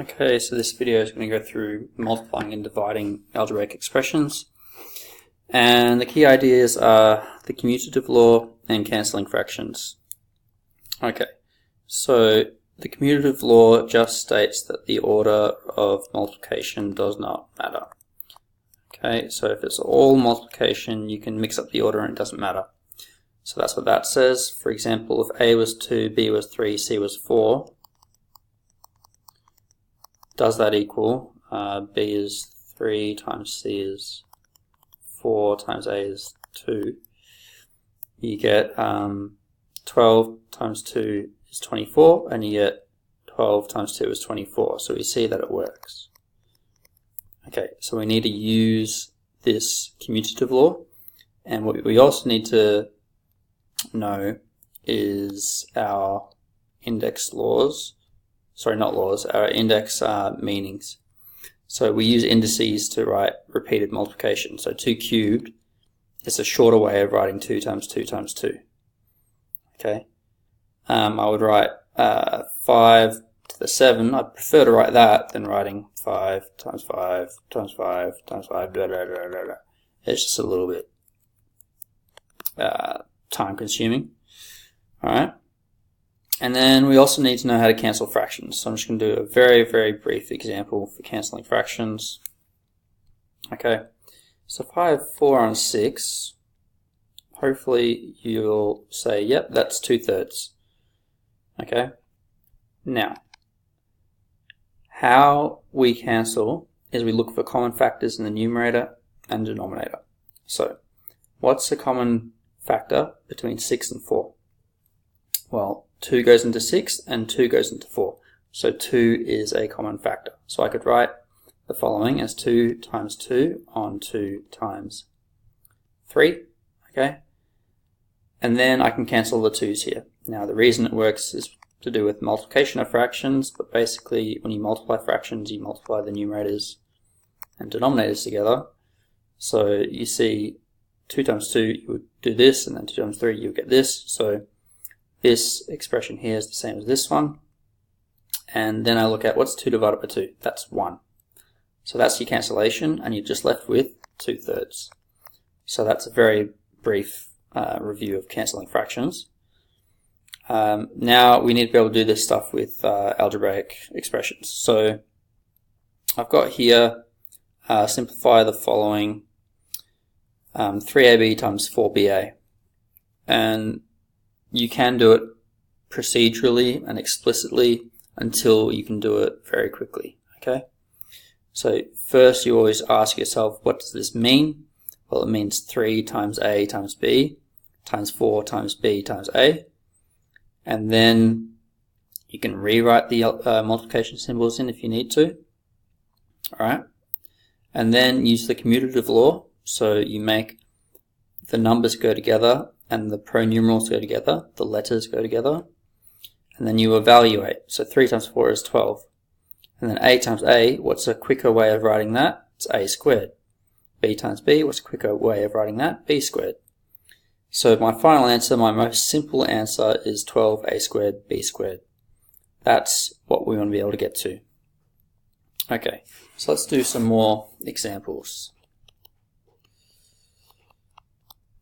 Okay, so this video is going to go through multiplying and dividing algebraic expressions. And the key ideas are the commutative law and cancelling fractions. Okay, so the commutative law just states that the order of multiplication does not matter. Okay, so if it's all multiplication, you can mix up the order and it doesn't matter. So that's what that says. For example, if A was 2, B was 3, C was 4, does that equal B is 3 times C is 4 times A is 2. You get 12 times 2 is 24, and you get 12 times 2 is 24. So we see that it works. Okay, so we need to use this commutative law, and what we also need to know is our index laws. Sorry, not laws, our index meanings. So we use indices to write repeated multiplication. So 2 cubed is a shorter way of writing 2 times 2 times 2. Okay, I would write 5 to the 7. I'd prefer to write that than writing 5 times 5 times 5 times 5, blah, blah, blah, blah, blah. It's just a little bit time consuming. Alright. And then we also need to know how to cancel fractions. So I'm just going to do a very, very brief example for cancelling fractions. Okay, so if I have 4 on 6, hopefully you'll say, yep, that's 2/3. Okay, now, how we cancel is we look for common factors in the numerator and denominator. So, what's the common factor between 6 and 4? Well, 2 goes into 6 and 2 goes into 4. So 2 is a common factor. So I could write the following as 2 times 2 on 2 times 3. Okay? And then I can cancel the 2's here. Now the reason it works is to do with multiplication of fractions, but basically when you multiply fractions, you multiply the numerators and denominators together. So you see 2 times 2, you would do this, and then 2 times 3, you would get this. So this expression here is the same as this one. And then I look at what's 2 divided by 2? That's 1. So that's your cancellation, and you're just left with 2/3. So that's a very brief review of cancelling fractions. Now we need to be able to do this stuff with algebraic expressions. So I've got here, simplify the following, 3ab times 4ba. And you can do it procedurally and explicitly until you can do it very quickly. Okay? So first you always ask yourself, what does this mean? Well, it means 3 times a times b times 4 times b times a. And then you can rewrite the multiplication symbols in if you need to. Alright? And then use the commutative law. So you make the numbers go together and the pronumerals go together, the letters go together, and then you evaluate. So 3 times 4 is 12. And then a times a, what's a quicker way of writing that? It's a squared. B times b, what's a quicker way of writing that? B squared. So my final answer, my most simple answer is 12a squared b squared. That's what we want to be able to get to. Okay, so let's do some more examples.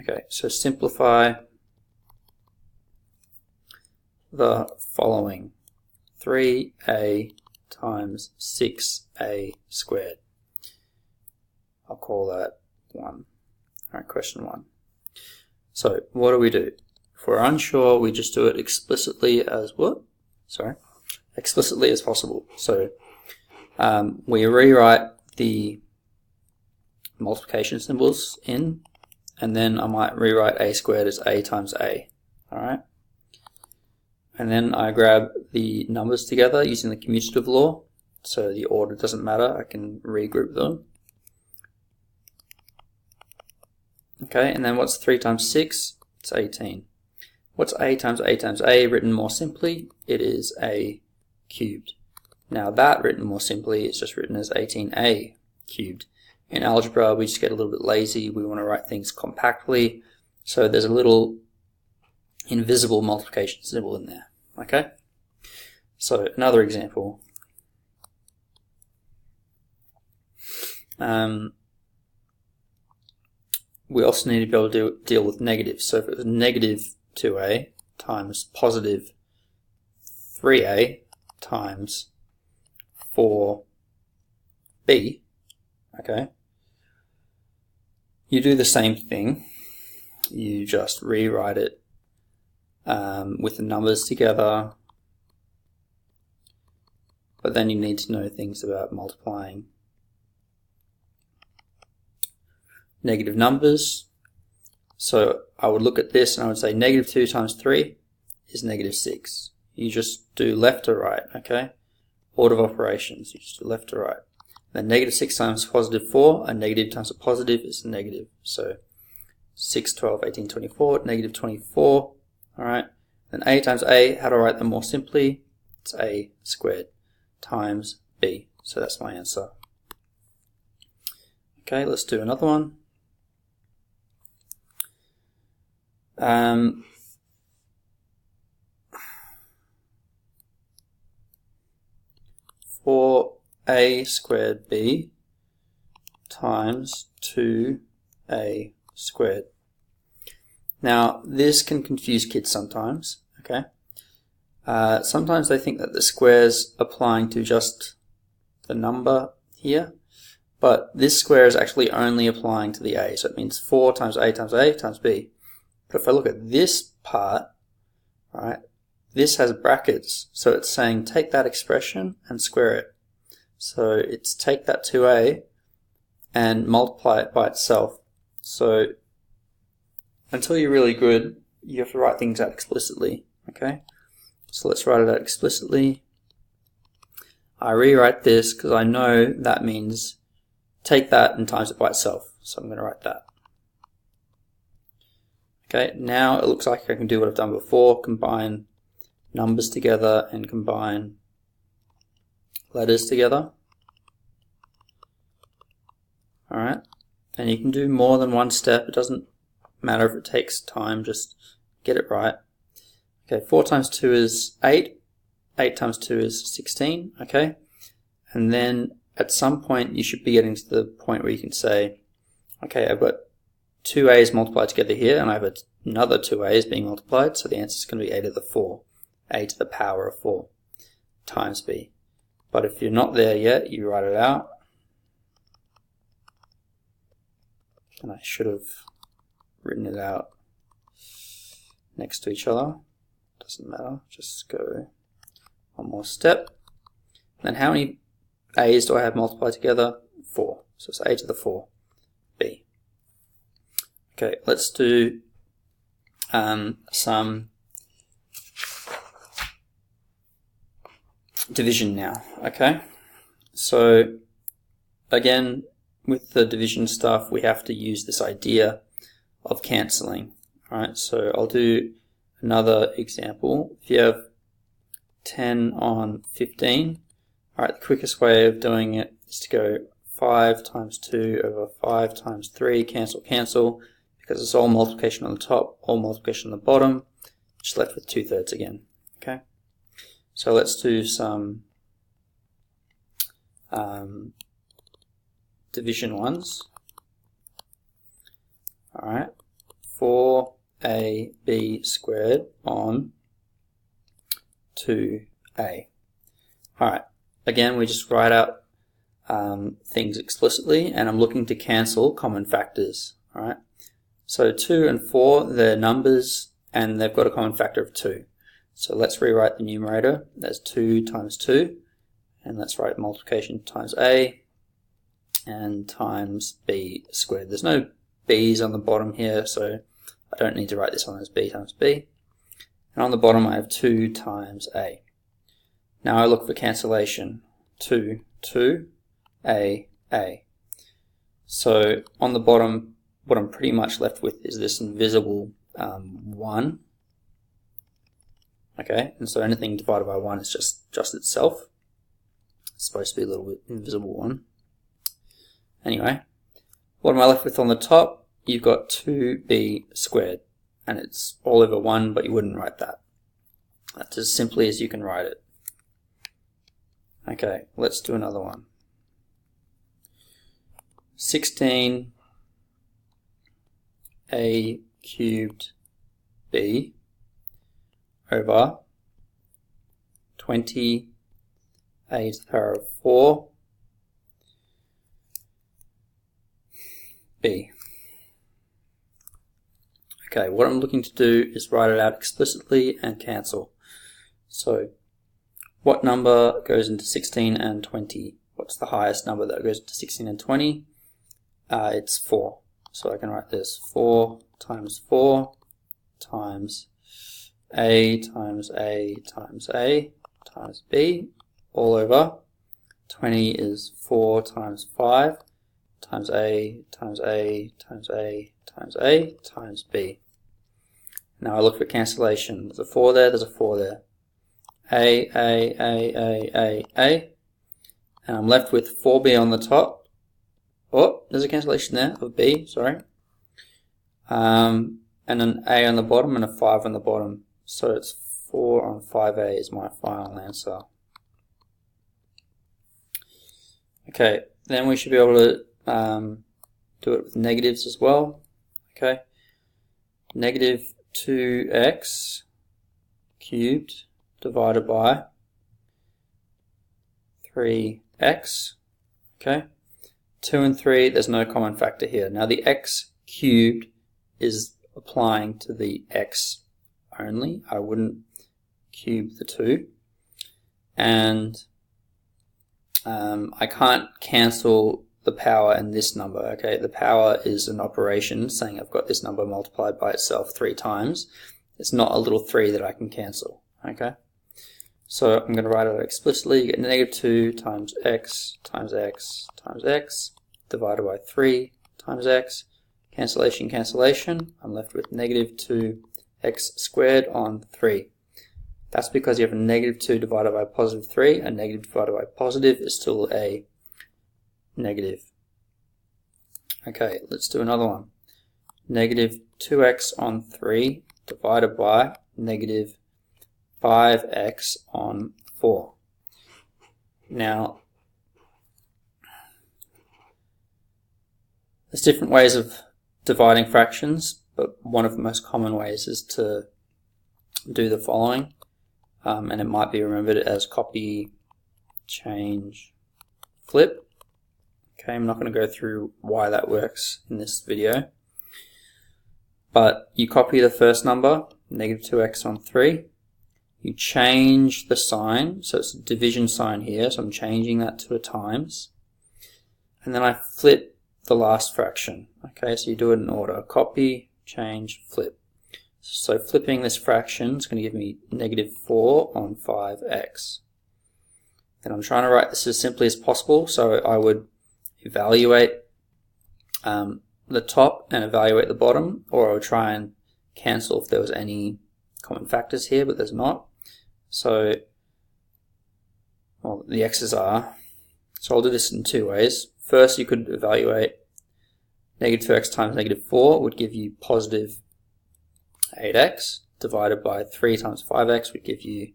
Okay, so simplify the following. 3a times 6a squared. I'll call that 1. Alright, question 1. So, what do? If we're unsure, we just do it explicitly as what? Sorry. Explicitly as possible. So, we rewrite the multiplication symbols in, and then I might rewrite a squared as a times a. Alright? And then I grab the numbers together using the commutative law. So the order doesn't matter, I can regroup them. Okay, and then what's 3 times 6? It's 18. What's a times a times a written more simply? It is a cubed. Now that written more simply is just written as 18a cubed. In algebra, we just get a little bit lazy. We want to write things compactly. So there's a little invisible multiplication symbol in there. Okay? So another example. we also need to be able to deal with negatives. So if it was negative 2a times positive 3a times 4b, okay, you do the same thing. You just rewrite it with the numbers together, but then you need to know things about multiplying negative numbers. So I would look at this and I would say negative 2 times 3 is negative 6. You just do left to right, okay? Order of operations, you just do left to right. Then negative 6 times positive 4, a negative times a positive is a negative. So 6, 12, 18, 24, negative 24, alright? Then a times a, how to write them more simply? It's a squared times b. So that's my answer. Okay, let's do another one. 4a squared b times 2a squared. Now, this can confuse kids sometimes, okay? Sometimes they think that the square's applying to just the number here, but this square is actually only applying to the a, so it means 4 times a times b. But if I look at this part, right, this has brackets, so it's saying take that expression and square it. So it's take that 2a and multiply it by itself. So until you're really good, you have to write things out explicitly, okay? So let's write it out explicitly. I rewrite this because I know that means take that and times it by itself. So I'm going to write that. Okay, now it looks like I can do what I've done before, combine numbers together and combine letters together. Alright, and you can do more than one step. It doesn't matter if it takes time, just get it right. Okay, 4 times 2 is 8. 8 times 2 is 16, okay? And then at some point you should be getting to the point where you can say, okay, I've got 2 a's multiplied together here, and I have another 2 a's being multiplied, so the answer is going to be a to the 4, a to the power of 4 times b. But if you're not there yet, you write it out. And I should have written it out next to each other. Doesn't matter, just go one more step. Then how many a's do I have multiplied together? 4. So it's a to the 4, b. Okay, let's do some division now, okay? So again, with the division stuff, we have to use this idea of cancelling. Alright, so I'll do another example. If you have 10 on 15, alright, the quickest way of doing it is to go 5 times 2 over 5 times 3, cancel, cancel, because it's all multiplication on the top, all multiplication on the bottom, just left with 2/3 again. Okay, so let's do some division ones. Alright, 4ab squared on 2a. Alright, again we just write out things explicitly, and I'm looking to cancel common factors. Alright, so 2 and 4, they're numbers and they've got a common factor of 2. So let's rewrite the numerator. That's 2 times 2, and let's write multiplication times a and times b squared. There's no b's on the bottom here, so I don't need to write this one as b times b. And on the bottom I have 2 times a. Now I look for cancellation. 2, 2, a. So on the bottom, what I'm pretty much left with is this invisible 1. Okay, and so anything divided by 1 is just itself. It's supposed to be a little bit invisible 1. Anyway, what am I left with on the top? You've got 2b squared, and it's all over 1, but you wouldn't write that. That's as simply as you can write it. Okay, let's do another one. 16 a cubed b over 20 a to the power of 4 b. Okay, what I'm looking to do is write it out explicitly and cancel. So what number goes into 16 and 20? What's the highest number that goes into 16 and 20? It's 4. So I can write this 4 times 4 times a times a times a times b all over 20 is 4 times 5 times a times a times a times a times b. Now I look for cancellation. There's a 4 there, there's a 4 there. A, and I'm left with 4b on the top. Oh, there's a cancellation there of b, sorry. And an a on the bottom and a 5 on the bottom. So it's 4 on 5a is my final answer. Okay, then we should be able to do it with negatives as well. Okay, negative 2x cubed divided by 3x. Okay, 2 and 3, there's no common factor here. Now the x cubed is applying to the x only. I wouldn't cube the 2. And I can't cancel the power in this number. Okay, the power is an operation saying I've got this number multiplied by itself 3 times. It's not a little 3 that I can cancel. Okay, so I'm going to write it out explicitly. You get negative 2 times x times x times x divided by 3 times x. Cancellation, cancellation. I'm left with negative 2x squared on 3. That's because you have a negative 2 divided by positive 3. A negative divided by positive is still a negative. Okay, let's do another one. Negative 2x on 3 divided by negative 5x on 4. Now, there's different ways of dividing fractions, but one of the most common ways is to do the following. And it might be remembered as copy, change, flip. Okay, I'm not going to go through why that works in this video. But you copy the first number, negative 2x on 3. You change the sign, so it's a division sign here, so I'm changing that to a times. And then I flip the last fraction. Okay, so you do it in order. Copy, change, flip. So flipping this fraction is going to give me negative 4 on 5x. And I'm trying to write this as simply as possible, so I would evaluate the top and evaluate the bottom, or I would try and cancel if there was any common factors here, but there's not. So, well, the x's are. So I'll do this in 2 ways. First, you could evaluate negative 2x times negative 4 would give you positive 8x, divided by 3 times 5x would give you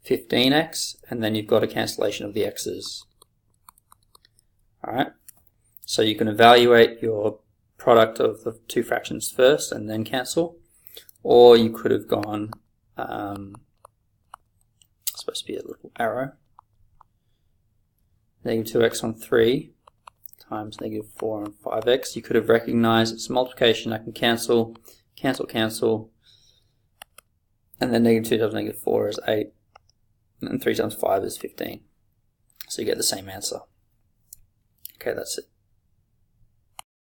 15x, and then you've got a cancellation of the x's. Alright, so you can evaluate your product of the 2 fractions first and then cancel, or you could have gone, supposed to be a little arrow, negative 2x on 3 times negative 4 on 5x. You could have recognized it's multiplication. I can cancel, cancel, cancel, and then negative 2 times negative 4 is 8, and 3 times 5 is 15. So you get the same answer. Okay, that's it.